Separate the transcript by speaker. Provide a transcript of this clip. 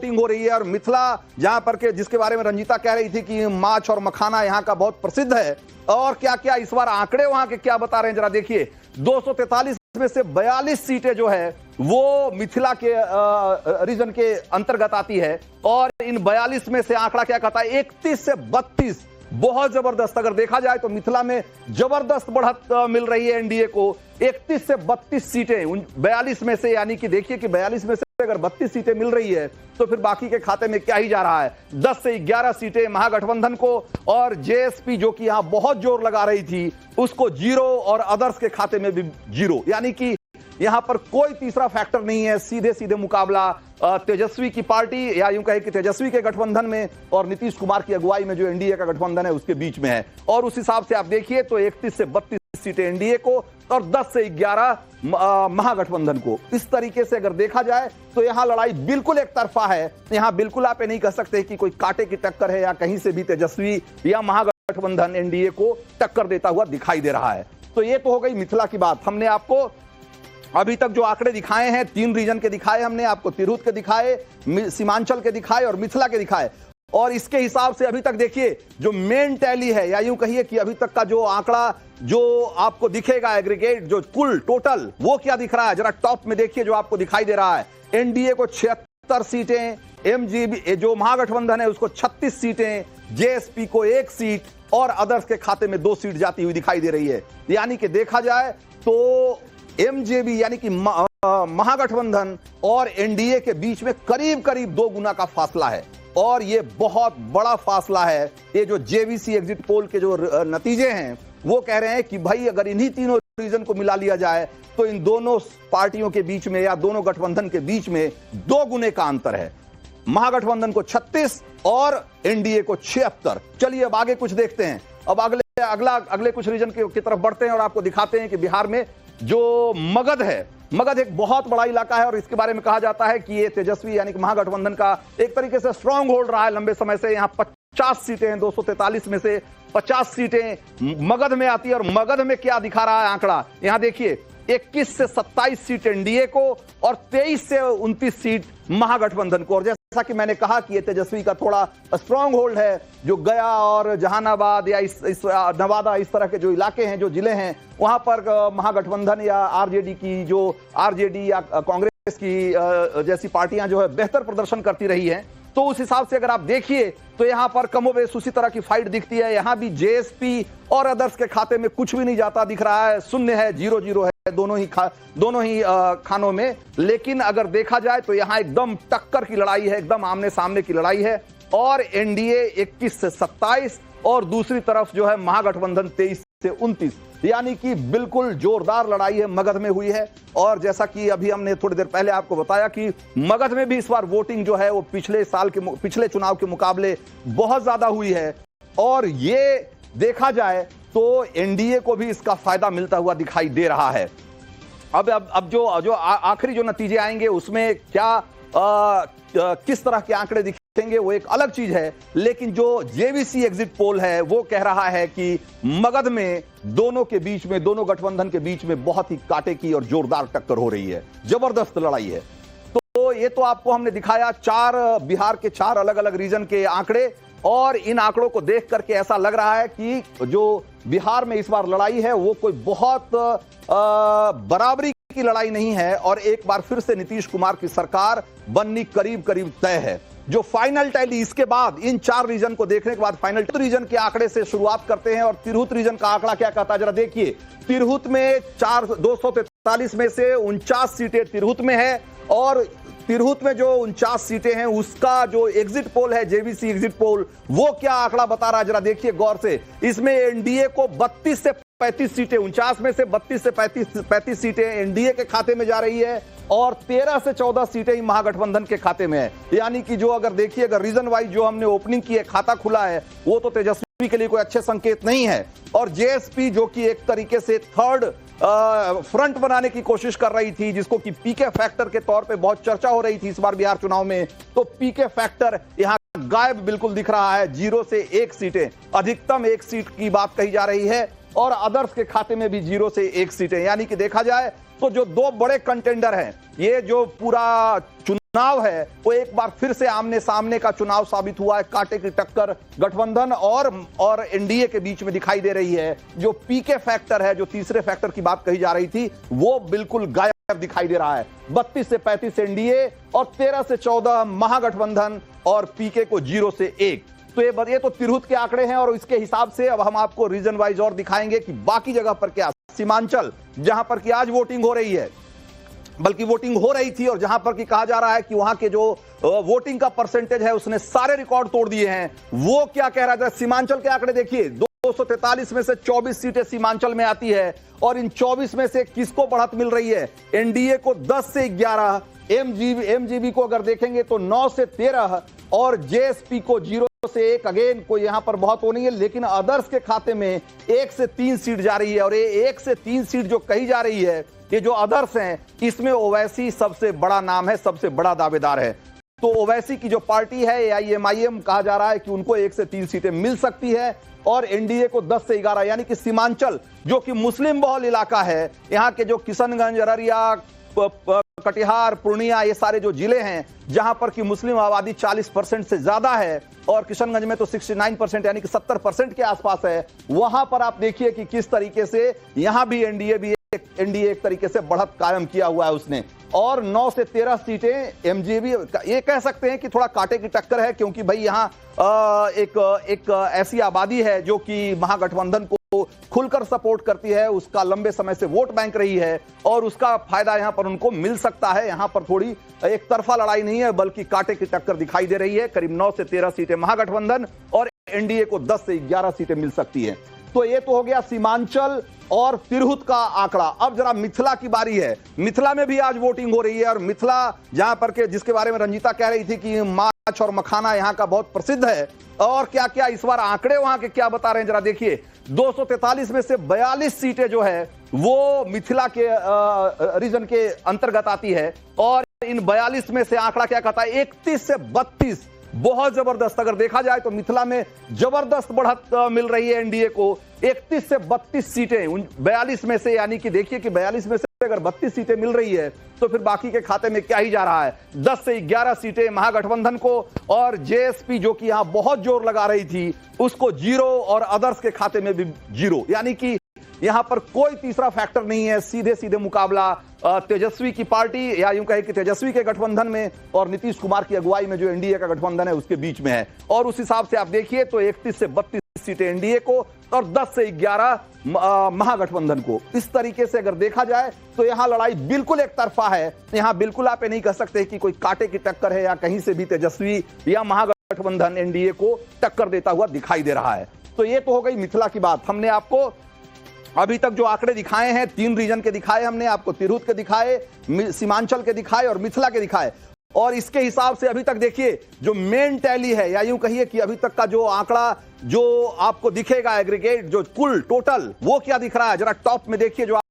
Speaker 1: Voting हो रही है। और मिथिला जहां पर के जिसके बारे में रंजीता कह रही थी कि माछ और मखाना यहां का बहुत प्रसिद्ध है, और क्या क्या इस बार आंकड़े वहां के क्या बता रहे हैं जरा देखिए। 243 में से 42 सीटें जो है वो मिथिला के रीजन के अंतर्गत आती है, और इन 42 में से आंकड़ा क्या कहता है 31 से 32, बहुत जबरदस्त। अगर देखा जाए तो मिथिला में जबरदस्त बढ़त मिल रही है एनडीए को। 31 से 32 सीटें 42 में से, यानी कि देखिए कि 42 में से अगर 32 सीटें मिल रही है तो फिर बाकी के खाते में क्या ही जा रहा है। 10 से 11 सीटें महागठबंधन को, और जेएसपी जो कि यहां बहुत जोर लगा रही थी उसको 0, और अदर्स के खाते में भी 0, यानी कि यहां पर कोई तीसरा फैक्टर नहीं है। सीधे सीधे मुकाबला तेजस्वी की पार्टी, या यूं कहे कि तेजस्वी के गठबंधन में और नीतीश कुमार की अगुवाई में जो एनडीए का गठबंधन है उसके बीच में है। और उस हिसाब से आप देखिए तो 31 से 32 सीटें एनडीए को और 10 से 11 महागठबंधन को। इस तरीके से अगर देखा जाए तो यहां लड़ाई बिल्कुल एक तरफा है। यहां बिल्कुल आप ये नहीं कह सकते कि कोई कांटे की टक्कर है या कहीं से भी तेजस्वी या महागठबंधन एनडीए को टक्कर देता हुआ दिखाई दे रहा है। तो ये तो हो गई मिथिला की बात। हमने आपको अभी तक जो आंकड़े दिखाए हैं 3 रीजन के दिखाए, हमने आपको तिरहुत के दिखाए, सीमांचल के दिखाए और मिथिला के दिखाए। और इसके हिसाब से अभी तक देखिए जो मेन टैली है, या यूं कहिए कि अभी तक का जो आंकड़ा जो आपको दिखेगा एग्रीगेट, जो कुल टोटल, वो क्या दिख रहा है जरा टॉप में देखिए जो आपको दिखाई दे रहा है। एनडीए को 76 सीटें, एमजीबी जो महागठबंधन है उसको 36 सीटें, जेएसपी को 1 सीट, और अदर्स के खाते में 2 सीट जाती हुई दिखाई दे रही है। यानी कि देखा जाए तो एमजेबी यानी कि महागठबंधन और एनडीए के बीच में करीब करीब 2 गुना का फासला है, और ये बहुत बड़ा फासला है। ये जो जेवीसी एग्जिट पोल के जो नतीजे हैं वो कह रहे हैं कि भाई अगर इन्हीं तीनों रीजन को मिला लिया जाए तो इन दोनों पार्टियों के बीच में या दोनों गठबंधन के बीच में 2 गुने का अंतर है। महागठबंधन को 36 और एनडीए को 76। चलिए अब आगे कुछ देखते हैं। अब अगले कुछ रीजन की तरफ बढ़ते हैं और आपको दिखाते हैं कि बिहार में जो मगध है, मगध एक बहुत बड़ा इलाका है, और इसके बारे में कहा जाता है कि ये तेजस्वी यानी कि महागठबंधन का एक तरीके से स्ट्रांग होल्ड रहा है लंबे समय से। यहां 50 सीटें हैं, 243 में से 50 सीटें मगध में आती है। और मगध में क्या दिखा रहा है आंकड़ा, यहां देखिए 21 से 27 सीट एनडीए को और 23 से 29 सीट महागठबंधन को। और जैसा कि मैंने कहा कि ये तेजस्वी का थोड़ा स्ट्रांग होल्ड है, जो गया और जहानाबाद या इस नवादा, इस तरह के जो इलाके हैं, जो जिले हैं, वहां पर महागठबंधन या आरजेडी की जो आरजेडी या कांग्रेस की जैसी पार्टियां जो है बेहतर प्रदर्शन करती रही हैं। तो उस हिसाब से अगर आप देखिए तो यहां पर कमोबेश उसी तरह की फाइट दिखती है। यहां भी जेएसपी और अदर्स के खाते में कुछ भी नहीं जाता दिख रहा है, शून्य है, 0-0 है दोनों ही खानों में। लेकिन अगर देखा जाए तो यहां एकदम टक्कर की लड़ाई है, एकदम आमने सामने की लड़ाई है। और एनडीए 21 से 27 और दूसरी तरफ जो है महागठबंधन 23 से 29, यानी कि बिल्कुल जोरदार लड़ाई है मगध में हुई है। और जैसा कि अभी हमने थोड़ी देर पहले आपको बताया कि मगध में भी इस बार वोटिंग जो है वो पिछले चुनाव के मुकाबले बहुत ज्यादा हुई है। और ये देखा जाए तो एनडीए को भी इसका फायदा मिलता हुआ दिखाई दे रहा है। अब जो आखिरी जो नतीजे आएंगे उसमें क्या किस तरह के आंकड़े दिखेंगे वो एक अलग चीज है। लेकिन जो जेवीसी एग्जिट पोल है वो कह रहा है कि मगध में दोनों के बीच में, दोनों गठबंधन के बीच में बहुत ही कांटे की और जोरदार टक्कर हो रही है, जबरदस्त लड़ाई है। तो ये तो आपको हमने दिखाया बिहार के 4 अलग अलग रीजन के आंकड़े, और इन आंकड़ों को देख करके ऐसा लग रहा है कि जो बिहार में इस बार लड़ाई है वो कोई बहुत बराबरी की लड़ाई नहीं है, और एक बार फिर से नीतीश कुमार की सरकार बननी करीब करीब तय है। जो फाइनल टैली इसके बाद इन 4 रीजन को देखने के बाद फाइनल रीजन के आंकड़े से शुरुआत करते हैं। और तिरहुत रीजन का आंकड़ा क्या कहता है जरा देखिए। तिरहुत में 243 में से 49 सीटें तिरहुत में है, और तिरहुत में जो 49 सीटें हैं उसका जो एग्जिट पोल है, जेवीसी एग्जिट पोल, वो क्या आंकड़ा बता रहा है जरा देखिए गौर से। इसमें एनडीए को 32 से 35 सीटें, 49 में से 32 से 35 सीटें एनडीए के खाते में जा रही है, और 13 से 14 सीटें ही महागठबंधन के खाते में है। यानी कि जो अगर देखिए अगर रीजन वाइज जो हमने ओपनिंग की है, खाता खुला है, वो तो तेजस्वी के लिए कोई अच्छे संकेत नहीं है। और जेएसपी जो कि एक तरीके से थर्ड फ्रंट बनाने की कोशिश कर रही थी, जिसको कि पीके फैक्टर के तौर पे बहुत चर्चा हो रही थी इस बार बिहार चुनाव में, तो पीके फैक्टर यहां गायब बिल्कुल दिख रहा है। 0 से 1 सीटें, अधिकतम 1 सीट की बात कही जा रही है, और अदर्स के खाते में भी 0 से 1 सीटें। यानी कि देखा जाए तो जो 2 बड़े कंटेंडर हैं, ये जो पूरा चुनाव है वो एक बार फिर से आमने सामने का चुनाव साबित हुआ है। कांटे की टक्कर गठबंधन और एनडीए के बीच में दिखाई दे रही है। जो पीके फैक्टर है, जो तीसरे फैक्टर की बात कही जा रही थी, वो बिल्कुल गायब दिखाई दे रहा है। 32 से 35 एनडीए और 13 से 14 महागठबंधन और पीके को 0 से 1। तो ये तो तिरहुत के आंकड़े हैं और इसके हिसाब से अब हम आपको रीजन वाइज और दिखाएंगे कि बाकी जगह पर क्या। सीमांचल, जहां पर कि आज वोटिंग हो रही है, बल्कि वोटिंग हो रही थी और जहां पर कि कहा जा रहा है कि वहां के जो वोटिंग का परसेंटेज है उसने सारे रिकॉर्ड तोड़ दिए हैं। वो क्या कह रहा था? सीमांचल के आंकड़े देखिए, 243 में से 24 सीटें सीमांचल में आती है और इन 24 में से किसको बढ़त मिल रही है? एनडीए को 10 से 11, एमजीबी को अगर देखेंगे तो 9 से 13 और जेएसपी को 0 से 1। अगेन कोई यहां पर बहुत हो नहीं है, लेकिन अदर्स के खाते में 1 से 3 सीट जा रही है और ये 1 से 3 सीट जो कही जा रही है, ये जो अदर्स हैं, इसमें ओवैसी सबसे बड़ा नाम है, सबसे बड़ा दावेदार है। तो ओवैसी की जो पार्टी है एआईएमआईएम, कहा जा रहा है कि उनको 1 से 3 सीटें मिल सकती है और एनडीए को 10 से 11, यानी कि सीमांचल जो कि मुस्लिम बहुल इलाका है, यहाँ के जो किशनगंज, अररिया, कटिहार, पूर्णिया, ये सारे जो जिले हैं जहां पर कि मुस्लिम आबादी 40% से ज्यादा है और किशनगंज में तो 69% यानी कि 70% के आसपास है, वहां पर आप देखिए कि किस तरीके से यहां भी एनडीए एक तरीके से बढ़त कायम किया हुआ है उसने। और 9 से 13 सीटें एमजीबी, ये कह सकते हैं कि थोड़ा कांटे की टक्कर है, क्योंकि भाई यहां एक ऐसी आबादी है जो कि महागठबंधन को खुलकर सपोर्ट करती है, उसका लंबे समय से वोट बैंक रही है और उसका फायदा यहां पर उनको मिल सकता है। यहां पर थोड़ी एक तरफा लड़ाई नहीं है, बल्कि कांटे की टक्कर दिखाई दे रही है। करीब 9 से 13 सीटें महागठबंधन और एनडीए को 10 से 11 सीटें मिल सकती है। तो ये तो हो गया सीमांचल और तिरहुत का आंकड़ा। अब जरा मिथिला की बारी है। मिथिला में भी आज वोटिंग हो रही है और मिथिला जहां पर के जिसके बारे में रंजीता कह रही थी कि माछ और मखाना यहां का बहुत प्रसिद्ध है, और क्या क्या इस बार आंकड़े वहां के क्या बता रहे हैं जरा देखिए। 243 में से 42 सीटें जो है वो मिथिला के रीजन के अंतर्गत आती है और इन 42 में से आंकड़ा क्या कहता है? 31 से 32, बहुत जबरदस्त। अगर देखा जाए तो मिथिला में जबरदस्त बढ़त मिल रही है एनडीए को। 31 से 32 सीटें 42 में से, यानी कि देखिए कि 42 में से अगर 32 सीटें मिल रही है तो फिर बाकी के खाते में क्या ही जा रहा है? 10 से 11 सीटें महागठबंधन को और जेएसपी जो कि यहां बहुत जोर लगा रही थी उसको 0 और अदर्स के खाते में भी 0, यानी कि यहां पर कोई तीसरा फैक्टर नहीं है। सीधे सीधे मुकाबला तेजस्वी की पार्टी, या यूं कहे कि तेजस्वी के गठबंधन में और नीतीश कुमार की अगुवाई में जो एनडीए का गठबंधन है उसके बीच में है। और उस हिसाब से आप देखिए तो 31 से 32 सीटें एनडीए को और 10 से 11 महागठबंधन को। इस तरीके से अगर देखा जाए तो यहां लड़ाई बिल्कुल एक तरफा है। यहां बिल्कुल आप ये नहीं कह सकते कि कोई कांटे की टक्कर है या कहीं से भी तेजस्वी या महागठबंधन एनडीए को टक्कर देता हुआ दिखाई दे रहा है। तो ये तो हो गई मिथिला की बात। हमने आपको अभी तक जो आंकड़े दिखाए हैं, 3 रीजन के दिखाए हमने आपको, तिरहुत के दिखाए, सीमांचल के दिखाए और मिथिला के दिखाए। और इसके हिसाब से अभी तक देखिए जो मेन टैली है, या यूं कहिए कि अभी तक का जो आंकड़ा जो आपको दिखेगा एग्रीगेट, जो कुल टोटल, वो क्या दिख रहा है जरा टॉप में देखिए। जो